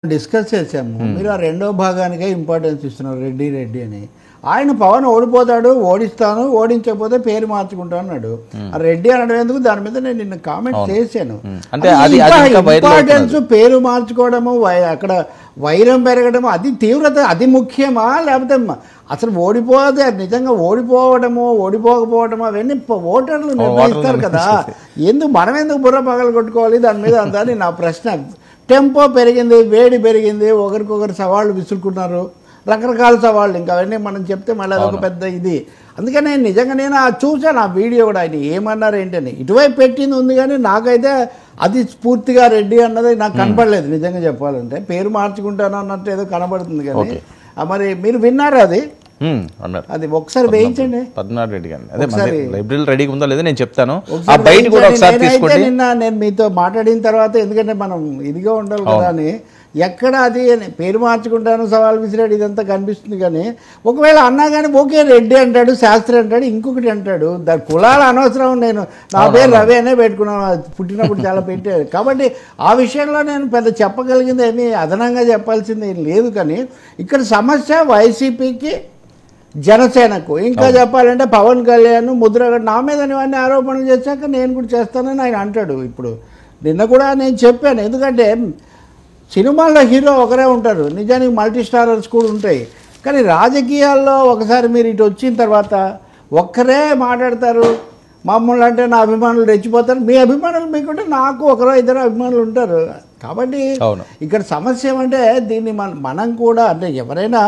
Discuss చేసాము. మీరు ఆ రెండో భాగానికే ఇంపార్టెన్స్ ఇస్తున్నారు, రెడ్డి రెడ్డి అని. ఆయన పవన్ ఓడిపోతాడు, ఓడిస్తాను, ఓడించకపోతే పేరు మార్చుకుంటాను అన్నాడు. ఆ రెడ్డి అనడం ఎందుకు, దాని మీద నేను నిన్న కామెంట్ చేశాను. ఇంపార్టెన్స్ పేరు మార్చుకోవడము, అక్కడ వైరం పెరగడము, అది తీవ్రత, అది ముఖ్యమా? లేకపోతే అసలు ఓడిపోతే నిజంగా ఓడిపోవడము, ఓడిపోకపోవడము అవన్నీ ఓటర్లు నిర్ణయిస్తారు కదా. ఎందుకు మనం ఎందుకు బుర్ర పగలు కొట్టుకోవాలి దాని మీద అంతా అని నా ప్రశ్న. టెంపో పెరిగింది, వేడి పెరిగింది, ఒకరికొకరు సవాళ్ళు విసురుకున్నారు, రకరకాల సవాళ్ళు. ఇంకా అవన్నీ మనం చెప్తే మళ్ళీ అదొక పెద్ద ఇది. అందుకని నిజంగా నేను చూసాను ఆ వీడియో కూడా, ఆయన ఏమన్నారు ఏంటని. ఇటువైపు పెట్టింది ఉంది కానీ నాకైతే అది పూర్తిగా రెడ్డి అన్నది నాకు కనపడలేదు. నిజంగా చెప్పాలంటే పేరు మార్చుకుంటాను అన్నట్టు ఏదో కనబడుతుంది కానీ మరి మీరు విన్నారా అది? అది ఒకసారి వేయించండి. పద్మనాభ రెడ్డి గారిని అదే లైబ్రరీ రెడీగా ఉందో లేదో నేను చెప్తాను. ఆ బయట కూడా ఒకసారి తీసుకోండి. నిన్న నేను మీతో మాట్లాడిన తర్వాత, ఎందుకంటే మనం ఇదిగా ఉండాలి కదా అని, ఎక్కడ అది పేరు మార్చుకుంటాను సవాల్ విసిరాడు ఇదంతా కనిపిస్తుంది. కానీ ఒకవేళ అన్నా కానీ ఓకే రెడ్డి అంటాడు, శాస్త్రి అంటాడు, ఇంకొకటి అంటాడు, దాని కులాలు అనవసరం. నేను నా పేరు రవి అనే పెట్టుకున్నాను, పుట్టినప్పుడు చాలా పెట్టాడు. కాబట్టి ఆ విషయంలో నేను పెద్ద చెప్పగలిగింది ఏమీ అదనంగా చెప్పాల్సింది ఏం లేదు. కానీ ఇక్కడ సమస్య వైసీపీకి, జనసేనకు, ఇంకా చెప్పాలంటే పవన్ కళ్యాణ్, ముద్రగడ నా మీద ఇవన్నీ ఆరోపణలు చేశాక నేను కూడా చేస్తానని ఆయన అంటాడు. ఇప్పుడు నిన్న కూడా నేను చెప్పాను, ఎందుకంటే సినిమాల్లో హీరో ఒకరే ఉంటారు, నిజానికి మల్టీ స్టారర్స్ కూడా ఉంటాయి. కానీ రాజకీయాల్లో ఒకసారి మీరు ఇటు వచ్చిన తర్వాత ఒక్కరే మాట్లాడతారు. మామూలు అంటే నా అభిమానులు రెచ్చిపోతారు, మీ అభిమానులు మీకుంటే నాకు ఒకరో ఇద్దరు అభిమానులు ఉంటారు. కాబట్టి ఇక్కడ సమస్య ఏమంటే దీన్ని మనం కూడా, అంటే ఎవరైనా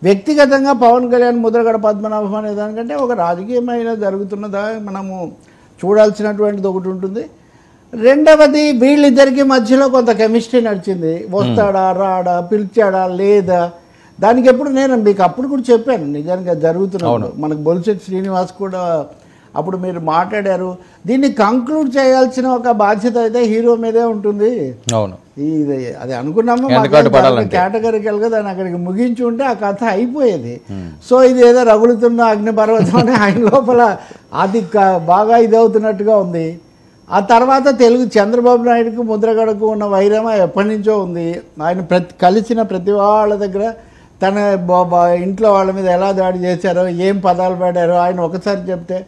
వ్యక్తిగతంగా పవన్ కళ్యాణ్, ముద్రగడ పద్మనాభం అనే దానికంటే ఒక రాజకీయమైన జరుగుతున్నదా మనము చూడాల్సినటువంటిది ఒకటి ఉంటుంది. రెండవది వీళ్ళిద్దరికి మధ్యలో కొంత కెమిస్ట్రీ నడిచింది. వస్తాడా, రాడా, పిలిచాడా, లేదా, దానికి ఎప్పుడు నేను మీకు అప్పుడు కూడా చెప్పాను. నిజానికి అది జరుగుతున్నప్పుడు మనకు బొలిశెట్టి శ్రీనివాస్ కూడా అప్పుడు మీరు మాట్లాడారు. దీన్ని కంక్లూడ్ చేయాల్సిన ఒక బాధ్యత అయితే హీరో మీదే ఉంటుంది. అవును, ఇది అది అనుకున్నాము కేటగిరికల్గా దాన్ని అక్కడికి ముగించి ఉంటే ఆ కథ అయిపోయేది. సో ఇది ఏదో రగులుతున్న అగ్నిపర్వతం అని ఆయన లోపల అది బాగా ఇదవుతున్నట్టుగా ఉంది. ఆ తర్వాత తెలుగు చంద్రబాబు నాయుడుకు, ముద్రగడకు ఉన్న వైరం ఎప్పటి నుంచో ఉంది. ఆయన కలిసిన ప్రతి వాళ్ళ దగ్గర తన ఇంట్లో వాళ్ళ మీద ఎలా దాడి చేశారో, ఏం పదాలు పడారో ఆయన ఒకసారి చెప్తే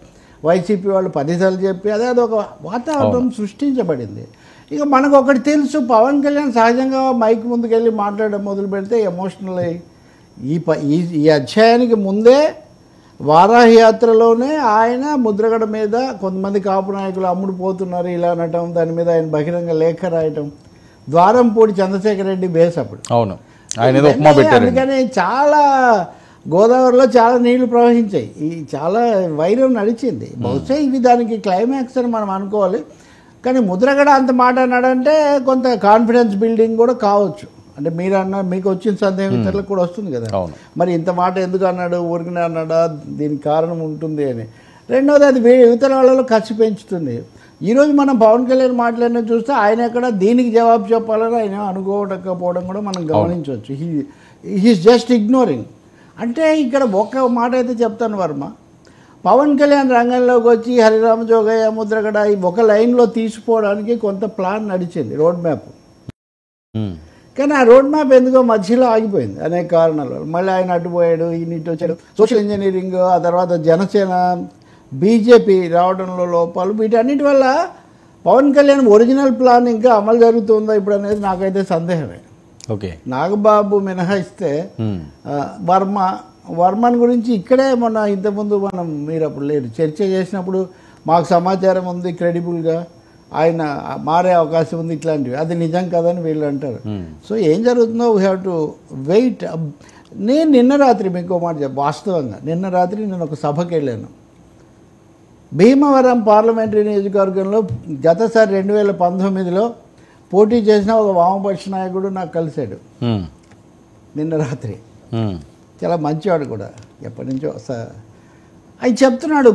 వైసీపీ వాళ్ళు 10 సార్లు చెప్పి అదొక వాతావరణం సృష్టించబడింది. ఇక మనకు ఒకటి తెలుసు, పవన్ కళ్యాణ్ సహజంగా మైక్ ముందుకెళ్ళి మాట్లాడడం మొదలు పెడితే ఎమోషనల్ అయ్యి ఈ అధ్యాయానికి ముందే వారాహి యాత్రలోనే ఆయన ముద్రగడ మీద కొంతమంది కాపు నాయకులు అమ్ముడు పోతున్నారు ఇలా అనటం, దాని మీద ఆయన బహిరంగ లేఖ రాయటం, ద్వారంపూడి చంద్రశేఖర్ రెడ్డి బేస్ అప్పుడు. అవును, అందుకని చాలా గోదావరిలో చాలా నీళ్లు ప్రవహించాయి, ఈ చాలా వైరం నడిచింది. బహుశా ఇవి దానికి క్లైమాక్స్ అని మనం అనుకోవాలి. కానీ ముద్రగడ అంత మాట అన్నాడంటే కొంత కాన్ఫిడెన్స్ బిల్డింగ్ కూడా కావచ్చు. అంటే మీరు మీకు వచ్చిన సందేహం ఇతరులకు కూడా వస్తుంది కదా, మరి ఇంత మాట ఎందుకు అన్నాడు, ఊరికనే అన్నాడా, దీనికి కారణం ఉంటుంది అని. రెండవది అది ఇతర వాళ్ళలో ఖర్చు పెంచుతుంది. ఈరోజు మనం పవన్ కళ్యాణ్ మాట్లాడిన చూస్తే ఆయన ఎక్కడ దీనికి జవాబు చెప్పాలని ఆయన అనుకోవకపోవడం కూడా మనం గమనించవచ్చు. He is just ignoring. అంటే ఇక్కడ ఒక మాట అయితే చెప్తాను వర్మ, పవన్ కళ్యాణ్ రంగంలోకి వచ్చి హరిరామ జోగయ్య, ముద్రగడ ఈ ఒక లైన్లో తీసుకోవడానికి కొంత ప్లాన్ నడిచింది, రోడ్ మ్యాప్. కానీ ఆ రోడ్ మ్యాప్ ఎందుకో మధ్యలో ఆగిపోయింది అనేక కారణాలు. మళ్ళీ ఆయన అడ్డుపోయాడు, ఈయన ఇటు వచ్చాడు, సోషల్ ఇంజనీరింగ్, ఆ తర్వాత జనసేన, బీజేపీ రావడంలో లోపాలు, వీటన్నిటి వల్ల పవన్ కళ్యాణ్ ఒరిజినల్ ప్లాన్ ఇంకా అమలు జరుగుతుందా ఇప్పుడు అనేది నాకైతే సందేహమే. ఓకే, నాగబాబు మినహాయిస్తే వర్మన్ గురించి ఇక్కడే మొన్న ఇంతకుముందు మీరు అప్పుడు లేరు చర్చ చేసినప్పుడు మాకు సమాచారం ఉంది క్రెడిబుల్గా, ఆయన మారే అవకాశం ఉంది, ఇట్లాంటివి. అది నిజం కదని వీళ్ళు అంటారు. సో ఏం జరుగుతుందో వీ హ్యావ్ టు వెయిట్. నేను నిన్న రాత్రి మీకు మాట వాస్తవంగా నిన్న రాత్రి నేను ఒక సభకి వెళ్ళాను. భీమవరం పార్లమెంటరీ నియోజకవర్గంలో గతసారి 2019లో పోటీ చేసిన ఒక వామపక్ష నాయకుడు నాకు కలిశాడు నిన్న రాత్రి. చాలా మంచివాడు కూడా, ఎప్పటి నుంచో ఆయన చెప్తున్నాడు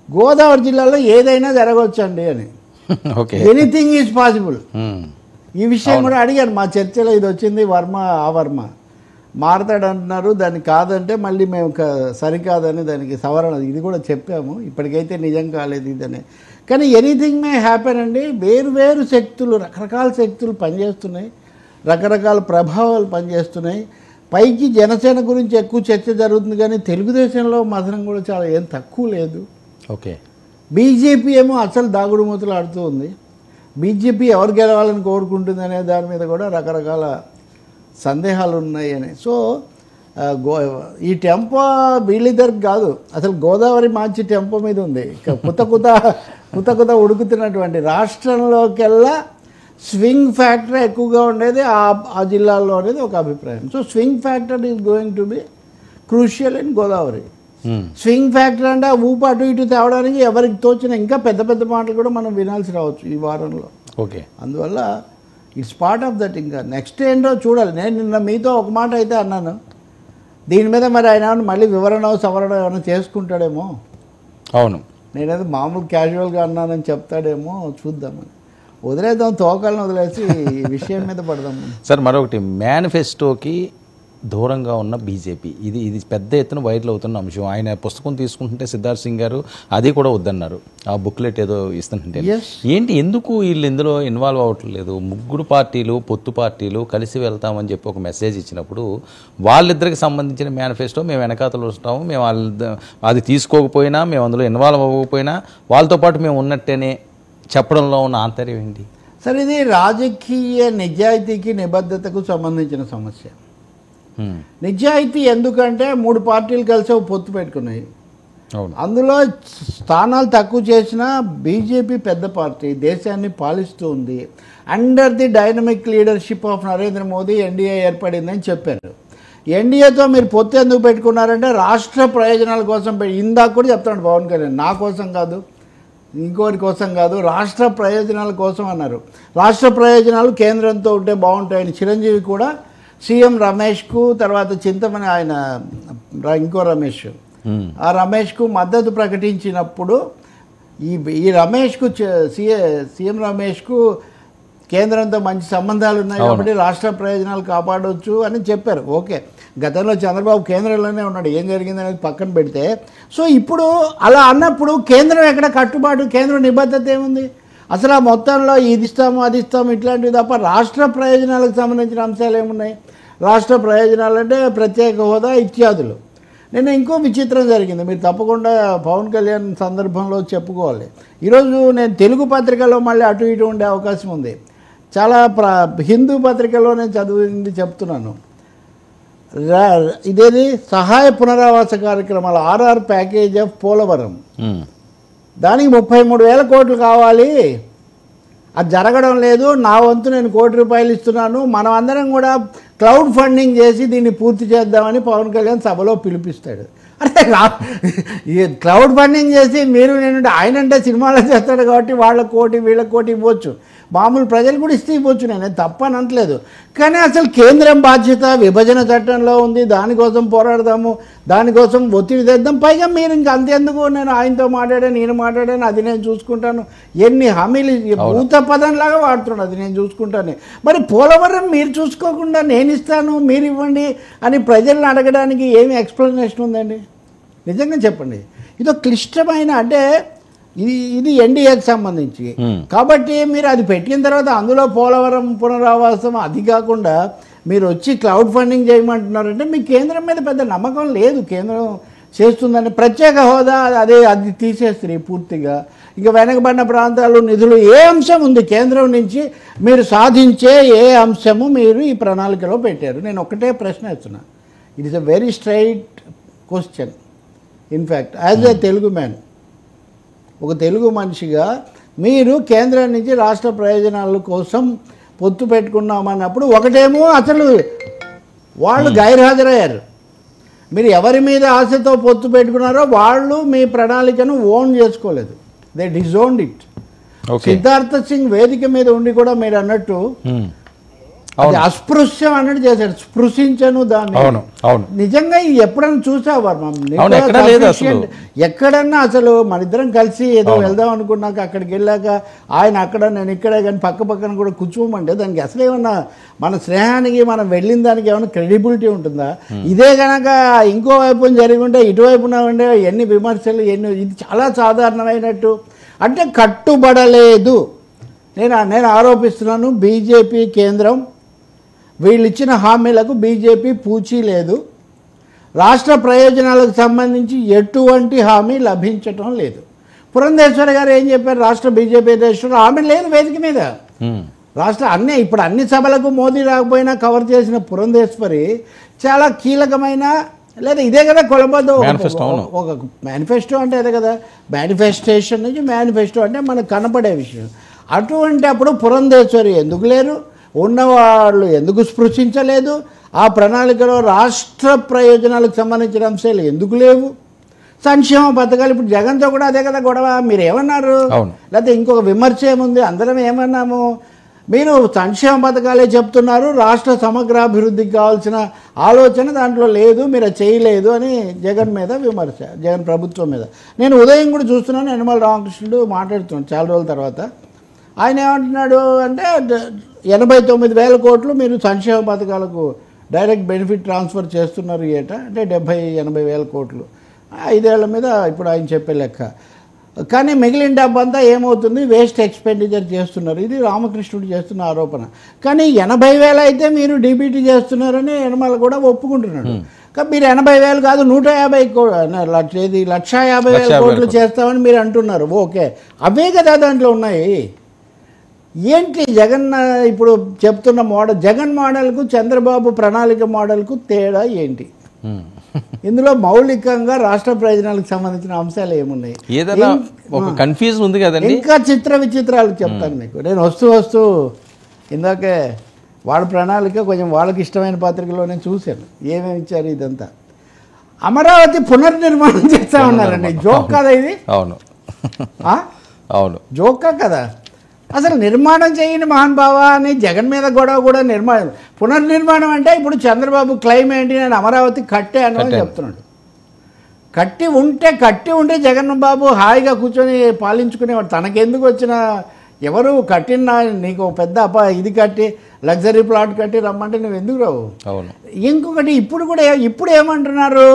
గోదావరి జిల్లాలో ఏదైనా జరగవచ్చండి అని. Anything is possible. ఈ విషయం కూడా అడిగాను మా చర్చలో, ఇది వచ్చింది వర్మ మారతాడు అంటున్నారు, దాన్ని కాదంటే మళ్ళీ మేము సరికాదని దానికి సవరణ ఇది కూడా చెప్పాము. ఇప్పటికైతే నిజం కాలేదు ఇదని. కానీ ఎనీథింగ్ మే హ్యాపెన్ అండి. వేరు వేరు శక్తులు, రకరకాల శక్తులు పనిచేస్తున్నాయి. రకరకాల ప్రభావాలు పనిచేస్తున్నాయి. పైకి జనసేన గురించి ఎక్కువ చర్చ జరుగుతుంది, కానీ తెలుగుదేశంలో మాత్రం కూడా చాలా ఏం తక్కువ లేదు. ఓకే, బీజేపీ ఏమో అసలు దాగుడు మూతలు ఆడుతూ ఉంది. బీజేపీ ఎవరు గెలవాలని కోరుకుంటుంది అనే దాని మీద కూడా రకరకాల సందేహాలు ఉన్నాయని. సో ఈ టెంపో వీళ్ళిద్దరికి కాదు, అసలు గోదావరి మంచి టెంపో మీద ఉంది. కుత ఉడుకుతున్నటువంటి రాష్ట్రంలోకెల్లా స్వింగ్ ఫ్యాక్టర్ ఎక్కువగా ఉండేది ఆ జిల్లాల్లో అనేది ఒక అభిప్రాయం. So swing factor is going to be crucial in Godavari. Swing factor అంటే ఊపు అటు ఇటు తేవడానికి ఎవరికి తోచిన ఇంకా పెద్ద పెద్ద మాటలు కూడా మనం వినాల్సి రావచ్చు ఈ వారంలో. ఓకే, అందువల్ల ఇట్స్ పార్ట్ ఆఫ్ దట్. ఇంకా నెక్స్ట్ ఏంటో చూడాలి. నేను నిన్న మీతో ఒక మాట అయితే అన్నాను, దీని మీద మరి ఆయన మళ్ళీ వివరణ సవరణ ఏమైనా చేసుకుంటాడేమో. అవును, నేనేదో మామూలు క్యాజువల్గా అన్నానని చెప్తాడేమో, చూద్దామని. వదిలేద్దాం, తోకలను వదిలేసి ఈ విషయం మీద పడదాం. సార్ మరొకటి, మేనిఫెస్టోకి దూరంగా ఉన్న బీజేపీ, ఇది పెద్ద ఎత్తున వైరల్ అవుతున్న అంశం. ఆయన పుస్తకం తీసుకుంటుంటే సిద్ధార్థ్ సింగ్ గారు అది కూడా వద్దన్నారు, ఆ బుక్లెట్ ఏదో ఇస్తుంటే. ఏంటి, ఎందుకు వీళ్ళు ఇందులో ఇన్వాల్వ్ అవ్వట్లేదు? ముగ్గురు పార్టీలు, పొత్తు పార్టీలు కలిసి వెళ్తామని చెప్పి ఒక మెసేజ్ ఇచ్చినప్పుడు వాళ్ళిద్దరికి సంబంధించిన మేనిఫెస్టో మేము వెనకాతలు వస్తాము, మేము అది తీసుకోకపోయినా, మేము అందులో ఇన్వాల్వ్ అవ్వకపోయినా వాళ్ళతో పాటు మేము ఉన్నట్టేనే చెప్పడంలో ఉన్న ఆంతర్యం ఏంటి? సరే, ఇది రాజకీయ నిజాయితీకి నిబద్ధతకు సంబంధించిన సమస్య. నిజాయితీ ఎందుకంటే 3 పార్టీలు కలిసి ఒక పొత్తు పెట్టుకున్నాయి. అందులో స్థానాలు తక్కువ చేసిన బీజేపీ పెద్ద పార్టీ దేశాన్ని పాలిస్తూ ఉంది. Under the dynamic leadership of Narendra Modi NDA ఏర్పడిందని చెప్పారు. ఎన్డీఏతో మీరు పొత్తు ఎందుకు పెట్టుకున్నారంటే రాష్ట్ర ప్రయోజనాల కోసం. ఇందాక కూడా చెప్తాడు పవన్ కళ్యాణ్, నా కోసం కాదు, ఇంకోటి కోసం కాదు, రాష్ట్ర ప్రయోజనాల కోసం అన్నారు. రాష్ట్ర ప్రయోజనాలు కేంద్రంతో ఉంటే బాగుంటాయని చిరంజీవి కూడా సీఎం రమేష్కు, తర్వాత చింతమని ఆయన ఇంకో రమేష్, ఆ రమేష్కు మద్దతు ప్రకటించినప్పుడు ఈ రమేష్కు సీఎం రమేష్కు కేంద్రంతో మంచి సంబంధాలు ఉన్నాయి కాబట్టి రాష్ట్ర ప్రయోజనాలు కాపాడవచ్చు అని చెప్పారు. ఓకే, గతంలో చంద్రబాబు కేంద్రంలోనే ఉన్నాడు, ఏం జరిగిందనేది పక్కన పెడితే. సో ఇప్పుడు అలా అన్నప్పుడు కేంద్రం ఎక్కడ కట్టుబాటు, కేంద్రం నిబద్ధత ఏముంది? అసలు ఆ మొత్తంలో ఇది ఇస్తాము అది ఇస్తాము ఇట్లాంటివి తప్ప రాష్ట్ర ప్రయోజనాలకు సంబంధించిన అంశాలు ఏమున్నాయి? రాష్ట్ర ప్రయోజనాలు అంటే ప్రత్యేక హోదా ఇత్యాదులు. నేను ఇంకో విచిత్రం జరిగింది, మీరు తప్పకుండా పవన్ కళ్యాణ్ సందర్భంలో చెప్పుకోవాలి. ఈరోజు నేను తెలుగు పత్రికలో మళ్ళీ అటు ఇటు ఉండే అవకాశం ఉంది. చాలా హిందూ పత్రికలో నేను చదివింది చెప్తున్నాను. ఇదేది సహాయ పునరావాస కార్యక్రమాలు RR ప్యాకేజ్ ఆఫ్ పోలవరం, దానికి 33,000 కోట్లు కావాలి, అది జరగడం లేదు, నా వంతు నేను ₹1,00,00,000 ఇస్తున్నాను, మనం అందరం కూడా క్రౌడ్ ఫండింగ్ చేసి దీన్ని పూర్తి చేద్దామని పవన్ కళ్యాణ్ సభలో పిలిపిస్తాడు. అంటే క్రౌడ్ ఫండింగ్ చేసి మీరు నేను, ఆయన అంటే సినిమాలో చేస్తాడు కాబట్టి వాళ్ళ కోటి వీళ్ళ కోటి ఇవ్వచ్చు, మామూలు ప్రజలు కూడా ఇస్తే ఇవ్వచ్చు, నేను తప్పని అనట్లేదు. కానీ అసలు కేంద్రం బాధ్యత విభజన చట్టంలో ఉంది, దానికోసం పోరాడదాము, దానికోసం ఒత్తిడి తెద్దాం. పైగా మీరు ఇంక అంతెందుకు, నేను ఆయనతో మాట్లాడాను, నేను మాట్లాడాను, అది నేను చూసుకుంటాను, ఎన్ని హామీలు భూత పదంలాగా వాడుతున్నాడు, అది నేను చూసుకుంటాను. మరి పోలవరం మీరు చూసుకోకుండా నేను ఇస్తాను మీరు ఇవ్వండి అని ప్రజలను అడగడానికి ఏమి ఎక్స్ప్లెనేషన్ ఉందండి? నిజంగా చెప్పండి. ఇదో క్లిష్టమైన, అంటే ఇది ఎన్డీఏకి సంబంధించి కాబట్టి మీరు అది పెట్టిన తర్వాత అందులో పోలవరం పునరావాసం అది కాకుండా మీరు వచ్చి క్రౌడ్ ఫండింగ్ చేయమంటున్నారంటే మీ కేంద్రం మీద పెద్ద నమ్మకం లేదు, కేంద్రం చేస్తుందని. ప్రత్యేక హోదా అది తీసేస్తుంది పూర్తిగా. ఇక వెనకబడిన ప్రాంతాలు నిధులు ఏ అంశం ఉంది కేంద్రం నుంచి మీరు సాధించే ఏ అంశము మీరు ఈ ప్రణాళికలో పెట్టారు? నేను ఒకటే ప్రశ్న ఇస్తున్నా. It is a very straight question. In fact as a Telugu man, ఒక తెలుగు మనిషిగా మీరు కేంద్రం నుంచి రాష్ట్ర ప్రయోజనాల కోసం పొత్తు పెట్టుకున్నామన్నప్పుడు ఒకటేమో అసలు వాళ్ళు గైర్హాజరయ్యారు. మీరు ఎవరి మీద ఆశతో పొత్తు పెట్టుకున్నారో వాళ్ళు మీ ప్రణాళికను ఓన్ చేసుకోలేదు, దే డిజోన్డ్ ఇట్. సిద్ధార్థ సింగ్ వేదిక మీద ఉండి కూడా మీరు అన్నట్టు అది అస్పృశ్యం అన్నట్టు చేశాడు, స్పృశించను దాన్ని. నిజంగా ఎప్పుడన్నా చూసావా? ఎక్కడన్నా అసలు మన ఇద్దరం కలిసి ఏదో వెళ్దాం అనుకున్నాక అక్కడికి వెళ్ళాక ఆయన అక్కడ నేను ఇక్కడే, కానీ పక్క పక్కన కూడా కూర్చోమంటే దానికి అసలు ఏమన్నా మన స్నేహానికి మనం వెళ్ళిన దానికి ఏమైనా క్రెడిబిలిటీ ఉంటుందా? ఇదే కనుక ఇంకో వైపు జరిగి ఉంటే ఇటువైపున ఉండే ఎన్ని విమర్శలు ఇది చాలా సాధారణమైనట్టు. అంటే కట్టుబడలేదు. నేను ఆరోపిస్తున్నాను, బీజేపీ కేంద్రం వీళ్ళు ఇచ్చిన హామీలకు బీజేపీ పూచీ లేదు, రాష్ట్ర ప్రయోజనాలకు సంబంధించి ఎటువంటి హామీ లభించటం లేదు. పురంధేశ్వరి గారు ఏం చెప్పారు? రాష్ట్ర బీజేపీ అధ్యక్షుడు హామీ లేదు వేదిక మీద. రాష్ట్ర ఇప్పుడు అన్ని సభలకు మోదీ రాకపోయినా కవర్ చేసిన పురంధేశ్వరి చాలా కీలకమైన, లేదా ఇదే కదా కొలబద్దు ఒక మేనిఫెస్టో అంటే అదే కదా, మేనిఫెస్టేషన్ నుంచి మేనిఫెస్టో అంటే మనకు కనపడే విషయం. అటువంటి అప్పుడు పురంధేశ్వరి ఎందుకు లేరు, ఉన్నవాళ్ళు ఎందుకు స్పృశించలేదు, ఆ ప్రణాళికలో రాష్ట్ర ప్రయోజనాలకు సంబంధించిన అంశాలు ఎందుకు లేవు, సంక్షేమ పథకాలు ఇప్పుడు జగన్తో కూడా అదే కదా గొడవ. మీరు ఏమన్నారు? లేకపోతే ఇంకొక విమర్శ ఏముంది? అందరం ఏమన్నాము, మీరు సంక్షేమ పథకాలే చెప్తున్నారు, రాష్ట్ర సమగ్రాభివృద్ధికి కావాల్సిన ఆలోచన దాంట్లో లేదు, మీరు చేయలేదు అని జగన్ మీద విమర్శ, జగన్ ప్రభుత్వం మీద. నేను ఉదయం కూడా చూస్తున్నాను, యనమల రామకృష్ణుడు మాట్లాడుతున్నాడు చాలా రోజుల తర్వాత. ఆయన ఏమంటున్నాడు అంటే 89,000 కోట్లు మీరు సంక్షేమ పథకాలకు డైరెక్ట్ బెనిఫిట్ ట్రాన్స్ఫర్ చేస్తున్నారు ఏట, అంటే 70,000-80,000 కోట్లు 5 ఏళ్ల మీద ఇప్పుడు ఆయన చెప్పే లెక్క. కానీ మిగిలిన డబ్బు అంతా ఏమవుతుంది, వేస్ట్ ఎక్స్పెండిచర్ చేస్తున్నారు. ఇది రామకృష్ణుడు చేస్తున్న ఆరోపణ. కానీ 80,000 అయితే మీరు డీబీటీ చేస్తున్నారని యనమల కూడా ఒప్పుకుంటున్నాడు. కానీ మీరు 80,000 కాదు 150,000 కోట్లు చేస్తామని మీరు అంటున్నారు. ఓకే, అవే కదా దాంట్లో ఉన్నాయి. ఏంటి జగన్ ఇప్పుడు చెప్తున్న మోడల్, జగన్ మోడల్కు చంద్రబాబు ప్రణాళిక మోడల్కు తేడా ఏంటి? ఇందులో మౌలికంగా రాష్ట్ర ప్రయోజనాలకు సంబంధించిన అంశాలు ఏమున్నాయి? ఏదైనా ఒక కన్ఫ్యూజన్ ఉంది కదండి. ఇంకా చిత్ర విచిత్రాలు చెప్తాను మీకు. నేను వస్తూ ఇందాకే వాళ్ళ ప్రణాళిక కొంచెం వాళ్ళకి ఇష్టమైన పత్రికలో నేను చూశాను. ఏమేమి ఇచ్చారు ఇదంతా. అమరావతి పునర్నిర్మాణం చేస్తా ఉన్నారండి. జోక్ కదా ఇది? అవును, జోకా కదా? అసలు నిర్మాణం చేయని మహానుభావ అని జగన్ మీద గొడవ కూడా పునర్నిర్మాణం అంటే ఇప్పుడు చంద్రబాబు క్లెయిమ్ ఏంటి, నేను అమరావతి కట్టాను అని చెప్తున్నాడు. కట్టి ఉంటే జగన్ బాబు హాయిగా కూర్చొని పాలించుకునేవాడు. తనకెందుకు వచ్చిన, ఎవరు కట్టిన నీకు పెద్ద ఇది కట్టి లగ్జరీ ప్లాట్ కట్టి రమ్మంటే నువ్వు ఎందుకు రావు? ఇంకొకటి ఇప్పుడు ఏమంటున్నారు,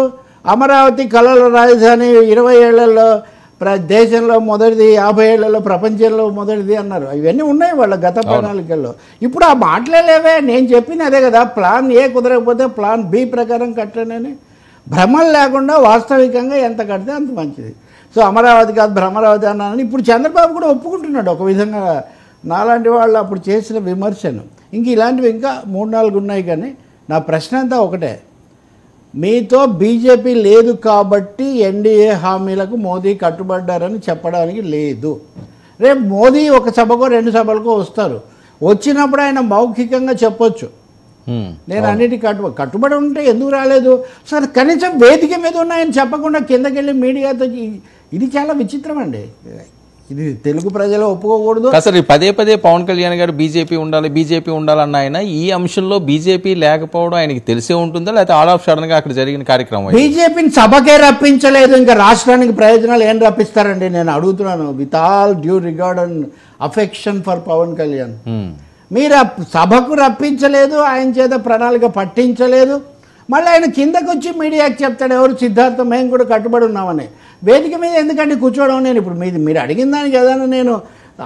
అమరావతి కళల రాజధాని 20 ఏళ్లలో దేశంలో మొదటిది, 50 ఏళ్లలో ప్రపంచంలో మొదటిది అన్నారు. ఇవన్నీ ఉన్నాయి వాళ్ళ గత ప్రణాళికల్లో. ఇప్పుడు ఆ మాటలేవే. నేను చెప్పింది అదే కదా, ప్లాన్ ఏ కుదరకపోతే ప్లాన్ బి ప్రకారం కట్టనని. భ్రమలు లేకుండా వాస్తవికంగా ఎంత కడితే అంత మంచిది. సో అమరావతి కాదు భ్రమరావతి అన్నానని ఇప్పుడు చంద్రబాబు కూడా ఒప్పుకుంటున్నాడు ఒక విధంగా. నాలాంటి వాళ్ళు అప్పుడు చేసిన విమర్శను ఇంక ఇలాంటివి ఇంకా 3-4 ఉన్నాయి. కానీ నా ప్రశ్న అంతా ఒకటే, మీతో బీజేపీ లేదు కాబట్టి ఎన్డీఏ హామీలకు మోదీ కట్టుబడ్డారని చెప్పడానికి లేదు. రేపు మోదీ ఒక సభకో 2 సభలకో వస్తారు. వచ్చినప్పుడు ఆయన మౌఖికంగా చెప్పొచ్చు, నేను అన్నిటికీ కట్టుబడి ఉంటే ఎందుకు రాలేదు సార్, కనీసం వేదిక మీద ఉన్నాయని చెప్పకుండా కిందకెళ్ళి మీడియాతో. ఇది చాలా విచిత్రం అండి. ఇది తెలుగు ప్రజలు ఒప్పుకోకూడదు. అసలు పదే పవన్ కళ్యాణ్ గారు బీజేపీ ఉండాలన్న ఆయన ఈ అంశంలో బీజేపీ లేకపోవడం ఆయనకి తెలిసే ఉంటుందా, లేకపోతే ఆల్ ఆఫ్ సడన్ గా అక్కడ జరిగిన కార్యక్రమం? బీజేపీని సభకే రప్పించలేదు, ఇంకా రాష్ట్రానికి ప్రయోజనాలు ఏం రప్పిస్తారండి? నేను అడుగుతున్నాను with all due regard and affection for Pawan Kalyan. మీరు సభకు రప్పించలేదు, ఆయన చేత ప్రణాళిక పట్టించలేదు. మళ్ళీ ఆయన కిందకు వచ్చి మీడియాకి చెప్తాడు, ఎవరు సిద్ధార్థం మేము కూడా కట్టుబడి ఉన్నామని. వేదిక మీద ఎందుకంటే కూర్చోవడం? నేను ఇప్పుడు మీరు అడిగిన దానికి ఏదైనా నేను